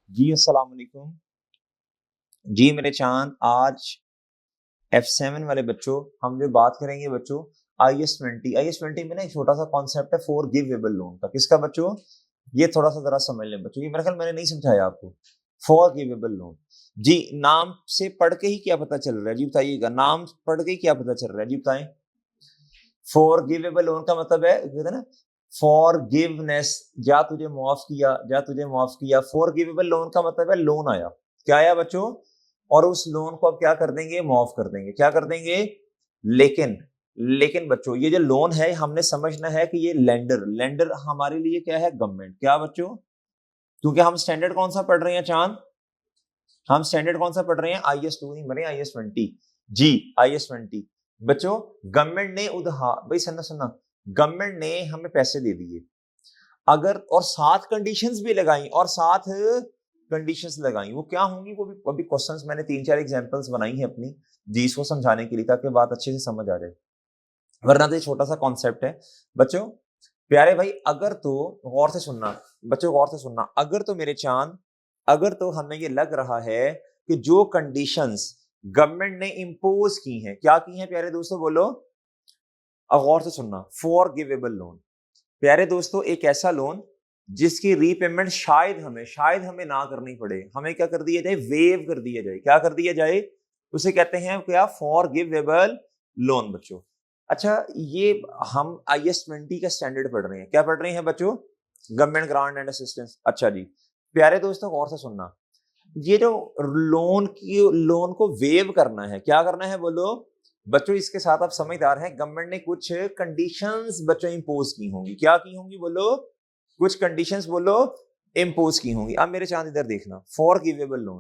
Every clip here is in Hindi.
जी अस्सलाम वालेकुम। जी मेरे चाँद, आज F7 वाले बच्चों हम जो बात करेंगे बच्चों IS-20 में ना एक छोटा-सा कॉन्सेप्ट है फॉरगिवेबल लोन का। किसका बच्चों? ये थोड़ा-सा ज़रा समझ लें बच्चों, ये मेरा ख्याल मैंने नहीं समझाया आपको। Forgivable loan. जी, नाम से पढ़ के ही क्या पता चल रहा है? जी बताइएगा, नाम पढ़ के ही क्या पता चल रहा है? जी बताएँ। फॉरगिवेबल लोन का मतलब है कहते हैं ना फॉरगिवनेस, जा तुझे माफ किया, जा तुझे माफ किया। फॉरगिवेबल लोन का मतलब है लोन आया। क्या आया बच्चों? और उस लोन को अब क्या कर देंगे? माफ कर देंगे। क्या कर देंगे? लेकिन लेकिन बच्चों ये जो लोन है हमने समझना है कि ये लेंडर लेंडर हमारे लिए क्या है? गवर्नमेंट। क्या बच्चों? क्योंकि हम स्टैंडर्ड कौन सा पढ़ रहे हैं चांद? हम स्टैंडर्ड कौन सा पढ़ रहे हैं? IS-2 नहीं बने, IS-20। जी, IS-20। बच्चों गवर्नमेंट ने उधार, भाई सुनना सुनना, गवर्नमेंट ने हमें पैसे दे दिए, अगर और साथ कंडीशंस भी लगाई, और साथ कंडीशंस लगाई, वो क्या होंगी? वो भी अभी क्वेश्चंस मैंने 3-4 एग्जांपल्स बनाई है अपनी जी इसको समझाने के लिए, ताकि बात अच्छे से समझ आ जाए। वरना तो ये छोटा सा कॉन्सेप्ट है बच्चों। प्यारे भाई, अगर तो गौर से सुनना बच्चों, गौर से सुनना, अगर तो मेरे चांद, अगर तो हमें ये लग रहा है कि जो कंडीशंस गवर्नमेंट ने इंपोज की हैं, क्या की हैं प्यारे दोस्तों? बोलो। अब गौर से सुनना, फॉरगिवेबल लोन प्यारे दोस्तों एक ऐसा लोन जिसकी रीपेमेंट शायद हमें ना करनी पड़े, हमें क्या कर दिया जाए? वेव कर दिया जाए। क्या कर दिया जाए? उसे कहते हैं क्या? फॉरगिवेबल लोन बच्चों। अच्छा, ये हम IS-20 का स्टैंडर्ड पढ़ रहे हैं। क्या पढ़ रहे हैं बच्चों? Government grant and assistance. अच्छा जी, प्यारे दोस्तों गौर से सुनना, ये जो लोन को वेव करना है, क्या करना है बोलो बच्चों? इसके साथ आप समझदार हैं, गवर्नमेंट ने कुछ कंडीशंस बच्चों इंपोज की होंगी। क्या की होंगी बोलो? कुछ कंडीशंस बोलो इंपोज की होंगी। अब मेरे चांद इधर देखना, फॉरगिवेबल लोन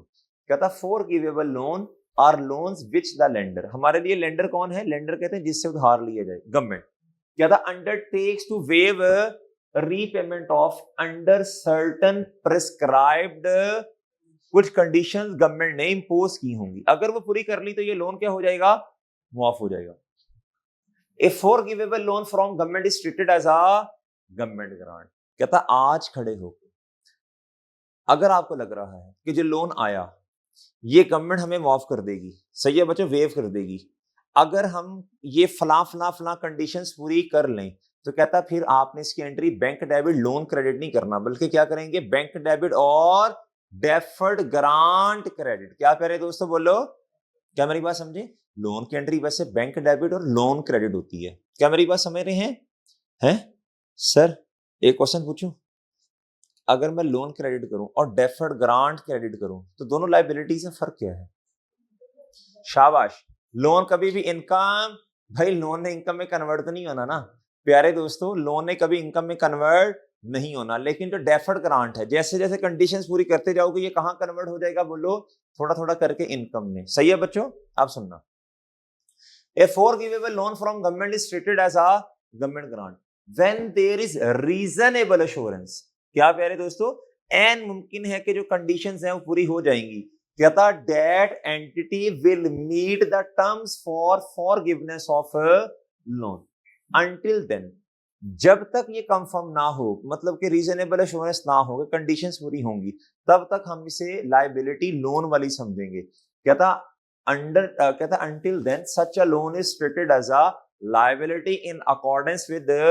कहता, forgivable loan are loans which the lender, हमारे लिए लेंडर कौन है? लेंडर कहते हैं जिससे उधार लिया जाए, गवर्नमेंट। कहता undertakes to waive repayment of under certain prescribed, कुछ कंडीशंस गवर्नमेंट ने इंपोज की होंगी, अगर वो पूरी कर ली तो ये लोन क्या हो जाएगा? माफ हो जाएगा। A forgivable loan from government is treated as a government grant. कहता आज खड़े होकर अगर आपको लग रहा है कि जो लोन आया ये गवर्नमेंट हमें माफ कर देगी, सही है बच्चों, वेव कर देगी, अगर हम ये फला फला फला कंडीशंस पूरी कर लें, तो कहता फिर आपने इसकी entry bank debit loan credit नहीं करना, बल्कि क्या करेंगे? बैंक डेबिट और डेफर्ड ग्रांट क्रेडिट। क्या कह रहे दोस्तों बोलो? क्या मेरी बात समझे? लोन की एंट्री वैसे बैंक डेबिट और लोन क्रेडिट होती है। क्या मेरी बात समझ रहे हैं? हैं सर, एक क्वेश्चन पूछूं, अगर मैं लोन क्रेडिट करूं और डेफर्ड ग्रांट क्रेडिट करूं तो दोनों लायबिलिटीज में फर्क क्या है? शाबाश। लोन कभी भी इनकम, भाई लोन ने इनकम में कन्वर्ट तो नहीं होना ना प्यारे दोस्तों, लोन ने कभी इनकम में कन्वर्ट नहीं होना, लेकिन जो डेफर्ड ग्रांट है, जैसे जैसे कंडीशंस पूरी करते जाओगे ये कहां कन्वर्ट हो जाएगा बोलो? थोड़ा थोड़ा करके इनकम में। सही है बच्चों? आप सुनना, A forgivable loan from government is treated as a government grant when there is reasonable assurance। क्या प्यारे दोस्तों? एन मुमकिन है कि जो कंडीशंस हैं वो पूरी हो जाएंगी। कहता debt entity will meet the terms for forgiveness of loan. Until then, जब तक ये कंफर्म ना हो, मतलब कि रीजनेबल एश्योरेंस ना हो, कंडीशंस पूरी होंगी, तब तक हम इसे लायबिलिटी लोन वाली समझेंगे। कहता कहता until then such a loan is treated as a liability in accordance with the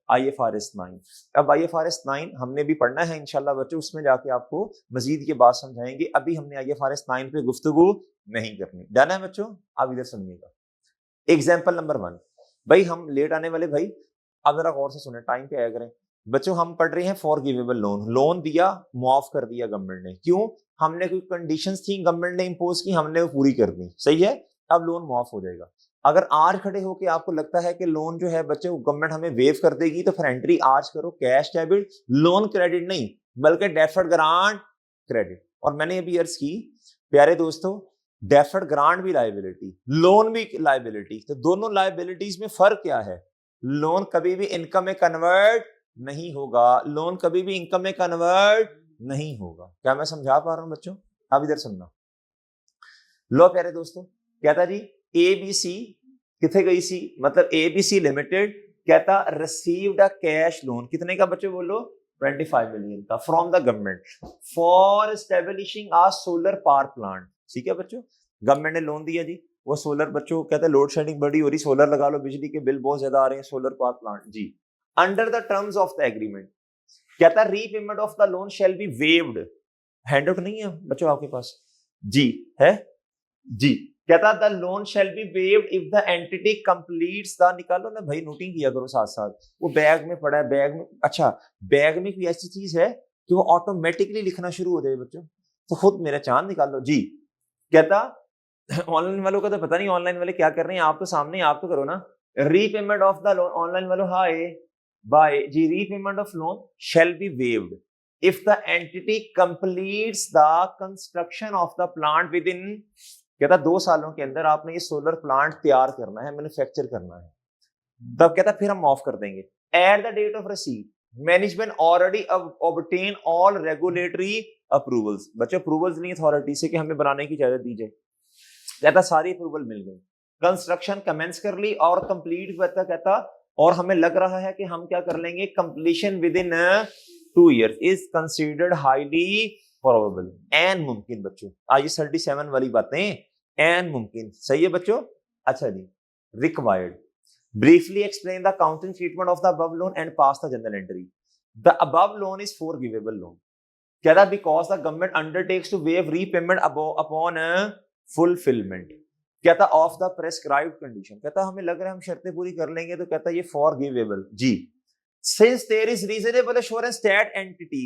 IFRS 9। अब IFRS 9 हमने भी पढ़ना है इंशाल्लाह बच्चों, उसमें जाके आपको मजीद ये बात समझाएंगे, अभी हमने IFRS 9 पे गुफ्तगू नहीं करनी। डन है बच्चों? आप इधर सुनिएगा, एग्जाम्पल नंबर 1। भाई हम लेट आने वाले भाई, अब जरा गौर से सुने, टाइम पे आया करें बच्चों। हम पढ़ रहे हैं फॉरगिवेबल लोन, लोन दिया, माफ कर दिया गवर्नमेंट ने, क्यों? हमने कोई कंडीशंस थी गवर्नमेंट ने इंपोज की, हमने वो पूरी कर दी, सही है, अब लोन माफ हो जाएगा। अगर आज खड़े होके आपको लगता है कि लोन जो है बच्चे गवर्नमेंट हमें वेव कर देगी, तो फिर एंट्री आज करो कैश डेबिट लोन क्रेडिट नहीं, बल्कि डेफर्ड ग्रांट क्रेडिट। और मैंने अभी अर्ज की प्यारे दोस्तों, डेफर्ड ग्रांट भी लायबिलिटी, लोन भी लायबिलिटी, तो दोनों लायबिलिटीज में फर्क क्या है? लोन कभी भी इनकम में कन्वर्ट नहीं होगा, लोन कभी भी इनकम में कन्वर्ट नहीं होगा। क्या मैं समझा पा रहा हूं बच्चों? अब इधर सुनना, लो प्यारे दोस्तों, कहता जी ABC किथे गई सी, मतलब ABC लिमिटेड कहता रिसीव्ड अ कैश लोन, कितने का बच्चों बोलो? 25 मिलियन का from the government for establishing a solar power plant. ठीक है बच्चों, गवर्नमेंट ने लोन दिया जी, वो सोलर बच्चों कहते हैं लोड शेडिंग बड़ी हो रही, सोलर लगा लो, बिजली के बिल बहुत ज्यादा आ रहे हैं, सोलर पावर प्लांट जी। Under the terms of the agreement कहता है repayment of the loan shall be waived. Hand out नहीं है बच्चों आपके पास जी, है जी। कहता the loan shall be waived if the entity completes the, निकालो ना भाई, नोटिंग किया करो साथ साथ, वो बैग में पड़ा है, बैग में, अच्छा बैग में कोई ऐसी चीज है कि वो ऑटोमेटिकली लिखना शुरू हो जाए बच्चों, तो खुद मेरा चांद निकाल लो जी। कहता ऑनलाइन वालों का तो पता नहीं ऑनलाइन वाले क्या कर रहे हैं, आप तो सामने आप तो करो ना। Repayment of the loan, online वालों हाय बाय जी, repayment of loan shall be waived if the entity completes the construction of the plant within, कहता 2 सालों के अंदर आपने ये सोलर प्लांट तैयार करना है, मैन्युफैक्चर करना है, तब कहता फिर हम ऑफ कर देंगे। At the date of receipt management already obtain all regulatory approvals, बच्चों अप्रूवल्स नहीं अथॉरिटी से कि हमें बनाने की इजाजत दी जाए, कहता सारी अप्रूवल मिल गई, कंस्ट्रक्शन कमेंस कर ली और कंप्लीट कहता और हमें लग रहा है कि हम क्या कर लेंगे, completion within 2 years is considered highly probable, एन मुमकिन बच्चों। आइए 37 वाली बातें, एन मुमकिन सही है बच्चों। अच्छा जी, required briefly explain the accounting treatment of the above loan and pass the journal entry. The above loan is forgivable loan, कहता because the government undertakes to waive repayment upon fulfillment, कहता of the prescribed condition, कहता हमें लग रहा है हम शर्तें पूरी कर लेंगे, तो कहता ये forgivable ji. Since there is reasonable assurance that entity,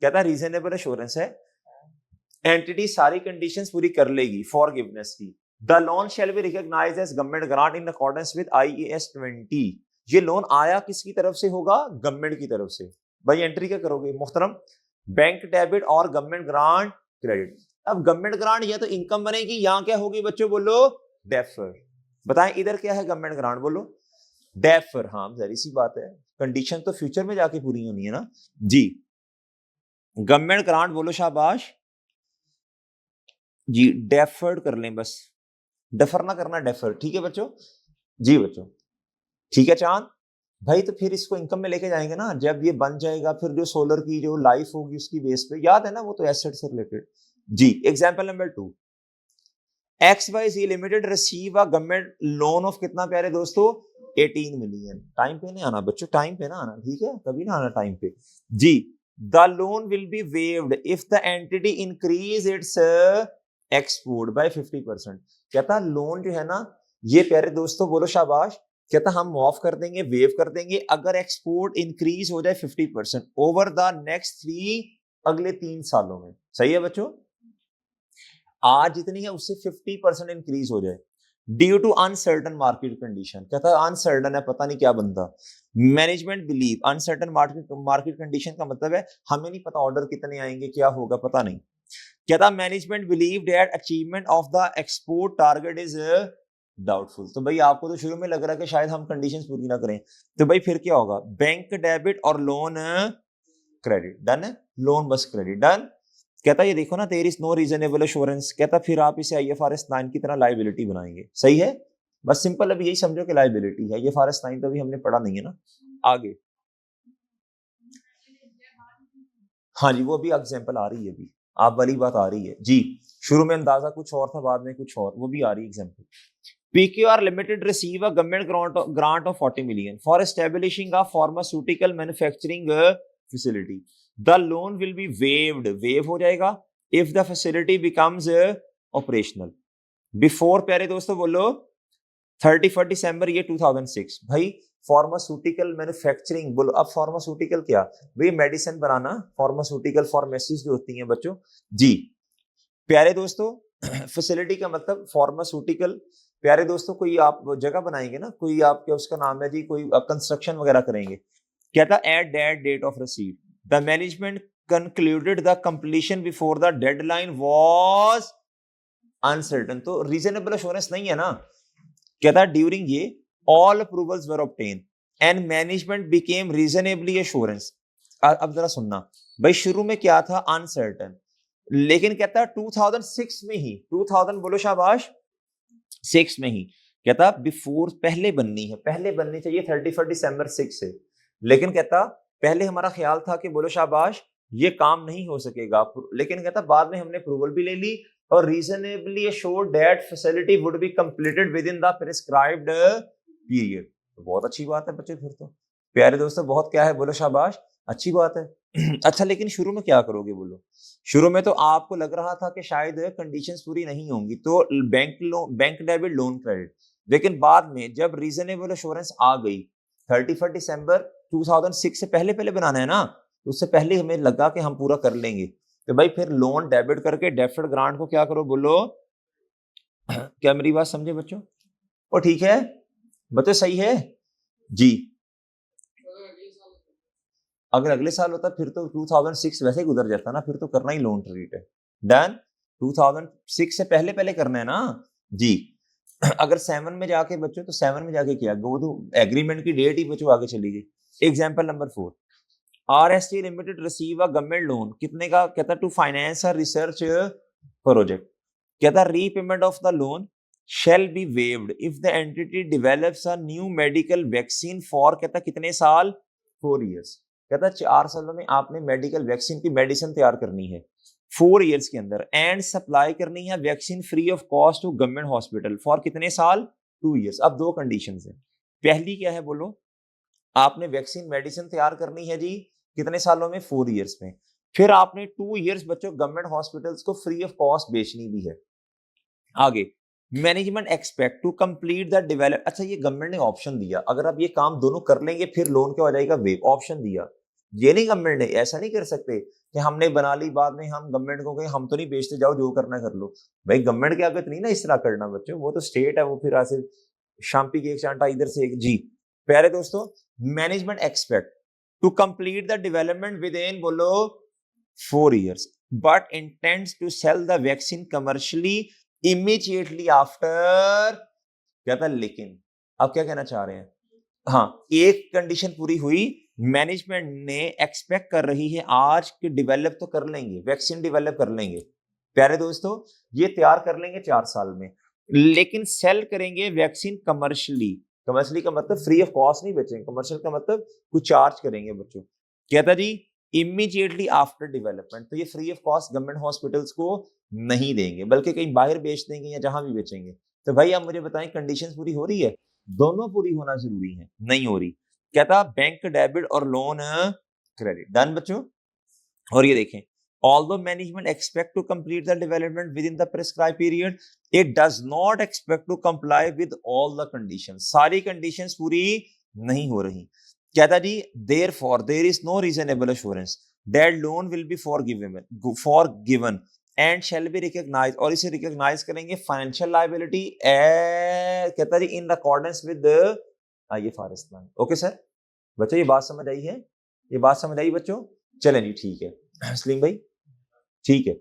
कहता reasonable assurance है, entity सारी conditions पूरी कर लेगी forgiveness की, the loan shall be recognized as government grant in accordance with IAS 20। ये लोन आया किसकी तरफ से होगा, गवर्नमेंट की तरफ से। भाई एंट्री क्या करोगे मोहतरम, बैंक डेबिट और गवर्नमेंट ग्रांट क्रेडिट। अब गवर्नमेंट ग्रांट या तो इनकम बनेगी, यहाँ क्या होगी बच्चों बोलो, डेफर। बताएं इधर क्या है गवर्नमेंट ग्रांट, बोलो डेफर। हाँ जहरी सी बात है, कंडीशन तो फ्यूचर में जाके पूरी होनी है ना जी। गवर्नमेंट ग्रांट बोलो शाबाश जी, डेफर्ड कर लें बस, डेफर ना करना, डेफर, ठीक है बच्चों जी बच्चों, ठीक है चांद भाई। तो फिर इसको इनकम में लेके जाएंगे ना, जब ये बन जाएगा फिर जो सोलर की जो लाइफ होगी उसकी बेस पे, याद है ना वो तो एसेट से रिलेटेड जी। Example number 2, XYZ limited receive a government loan of कितना प्यारे दोस्तों, 18 मिलियन। टाइम पे नहीं आना बच्चों, टाइम पे ना आना, ठीक है, कभी ना आना टाइम पे जी। The loan will be waived if the entity increase its export by 50%। कहता लोन जो है ना ये प्यारे दोस्तों बोलो शाबाश, कहता हम माफ कर देंगे, वेव कर देंगे अगर एक्सपोर्ट इंक्रीज हो जाए 50% ओवर द नेक्स्ट 3, अगले 3 सालों में। सही है बच्चों, आज जितनी है उससे 50% इंक्रीज हो जाए due to uncertain market condition. कहता है अनसर्टन है, पता नहीं क्या बनता। Management believe, uncertain market condition का मतलब है हमें नहीं पता ऑर्डर कितने आएंगे, क्या होगा पता नहीं। कहता management believe that achievement of the export target is doubtful. तो भाई आपको तो शुरू में लग रहा है कि शायद हम कंडीशंस पूरी ना करें, तो भाई फिर क्या होगा, बैंक डेबिट और लोन क्रेडिट, डन है, लोन बस क्रेडिट डन। कहता ये देखो ना there is no reasonable assurance, कहता फिर आप इसे IFRS 9 की तरह लायबिलिटी बनाएंगे। सही है, बस सिंपल अभी यही समझो कि लायबिलिटी है। IFRS 9 तो अभी हमने पढ़ा नहीं है ना, आगे हाँ जी वो भी एग्जांपल आ रही है, अभी आप वाली बात आ रही है जी। शुरू में अंदाजा कुछ और था, बाद में कुछ और, वो भी आ रही है example. PQR Limited receive a government grant of 40 million for establishing a pharmaceutical manufacturing facility. The loan will be waived, waive हो जाएगा if the facility becomes operational before, प्यारे दोस्तों बोलो 31 दिसंबर ये 2006। भाई फार्मास्यूटिकल मैन्युफैक्चरिंग बोलो, अब फार्मास्यूटिकल क्या भाई, मेडिसिन बनाना, फार्मास्यूटिकल फार्मेसीज जो होती हैं बच्चों जी। प्यारे दोस्तों फैसिलिटी का मतलब फार्मास्यूटिकल, प्यारे दोस्तों कोई आप जगह बनाएंगे ना, कोई आपके उसका नाम है जी, कोई कंस्ट्रक्शन वगैरह करेंगे। कहता at that date of receipt the management concluded the completion before the deadline was uncertain, तो रीजनेबल एश्योरेंस नहीं है ना। कहता ड्यूरिंग ये all approvals were obtain and management became reasonably assurance. अब जरा सुनना भाई, शुरू में क्या था, अनसर्टेन, लेकिन कहता 2006 में ही, 2000 बोलो शाबाश 6 में ही, कहता बिफोर, पहले बननी है, पहले बननी चाहिए 31 दिसंबर 6 से, लेकिन कहता पहले हमारा ख्याल था कि बोलो शाबाश ये काम नहीं हो सकेगा, लेकिन कहता बाद में हमने अप्रूवल भी ले ली और reasonably assured that facility would be completed with in the prescribed period. तो बहुत अच्छी बात है बच्चे, फिर तो प्यारे दोस्तों बहुत क्या है, बोलो शाबाश, अच्छी बात है। अच्छा लेकिन शुरू में क्या करोगे बोलो? शुरू में तो आपको लग रहा था कि शायद कंडीशंस पूरी नहीं होंगी, तो बैंक डेबिट लोन क्रेडिट, लेकिन बाद में जब रीजनेबल एश्योरेंस आ गई 31 दिसंबर 2006 से पहले पहले बनाना है ना, तो उससे पहले हमें लगा कि हम पूरा कर लेंगे, तो भाई फिर लोन डेबिट करके डेफर्ड ग्रांट को क्या करो बोलो? क्या मेरी बात समझे बच्चों? और ठीक है बच्चों, सही है जी। अगर अगले साल होता फिर तो 2006 वैसे ही गुजर जाता ना, फिर तो करना ही लोन क्रेडिट है। डन, 2006 से पहले पहले करना है ना जी। अगर 7 में जाके बच्चों, तो 7 में जाके क्या, वो तो एग्रीमेंट की डेट ही बच्चों आगे चली गई। Example number 4, RST limited receive a government loan, कितने का? कहता to finance a research project. कहता repayment of the loan shall be waived if the entity develops a new medical vaccine for, कहता कितने साल? 4 years। कहता 4 सालों में आपने मेडिकल वैक्सीन की मेडिसिन तैयार करनी है 4 इयर्स के अंदर, एंड सप्लाई करनी है vaccine free of cost to government hospital for कितने साल? 2 इयर्स। अब दो कंडीशंस है, पहली क्या है बोलो? आपने वैक्सीन मेडिसिन तैयार करनी है जी कितने सालों में? 4 इयर्स में। फिर आपने 2 इयर्स बच्चों गवर्नमेंट हॉस्पिटल्स को फ्री ऑफ कॉस्ट बेचनी भी है। आगे, management expect to complete the develop, अच्छा ये गवर्नमेंट ने ऑप्शन दिया, अगर आप ये काम दोनों कर लेंगे फिर लोन क्या हो जाएगा? वेव। ऑप्शन दिया, ये नहीं गवर्नमेंट ने, ऐसा नहीं कर सकते कि हमने बना ली बाद में हम गवर्नमेंट को कहें हम तो नहीं बेचते, जाओ जो करना कर लो। भाई गवर्नमेंट के आगे तो नहीं ना इस तरह करना बच्चों, वो तो स्टेट है, वो फिर ऐसे शांति की एक चांटा इधर से एक जी। प्यारे दोस्तों, management expect to complete the development within बोलो 4 years, but intends to sell the vaccine commercially immediately after, कहता लेकिन अब क्या कहना चाह रहे हैं? हाँ, एक कंडीशन पूरी हुई, मैनेजमेंट ने एक्सपेक्ट कर रही है आज कि डेवलप तो कर लेंगे, वैक्सीन डेवलप कर लेंगे प्यारे दोस्तों, ये तैयार कर लेंगे 4 साल में, लेकिन सेल करेंगे वैक्सीन कमर्शियली। कमर्शियली का मतलब फ्री ऑफ कॉस्ट नहीं बेचेंगे, कमर्शियल का मतलब कुछ चार्ज करेंगे बच्चों। कहता जी इमीडिएटली आफ्टर डेवलपमेंट, तो ये free of cost government hospitals को नहीं देंगे, बल्कि कहीं बाहर बेच देंगे या जहां भी बेचेंगे। तो भाई आप मुझे बताएं कंडीशंस पूरी हो रही है? दोनों पूरी होना जरूरी है, नहीं हो रही। कहता बैंक डेबिट और लोन क्रेडिट। डन बच्चों? और ये देखें, although management expect to complete the development within the prescribed period, it does not expect to comply with all the conditions। सारी conditions पूरी नहीं हो रही। कहता जी therefore there is no reasonable assurance that loan will be forgiven and shall be recognized, और इसे recognize करेंगे financial liability कहता जी in accordance with the IFRS plan। Okay sir बच्चों, ये बात समझ आई है? ये बात समझ आई बच्चों? चलें जी ठीक है सलीम भाई, ठीक है।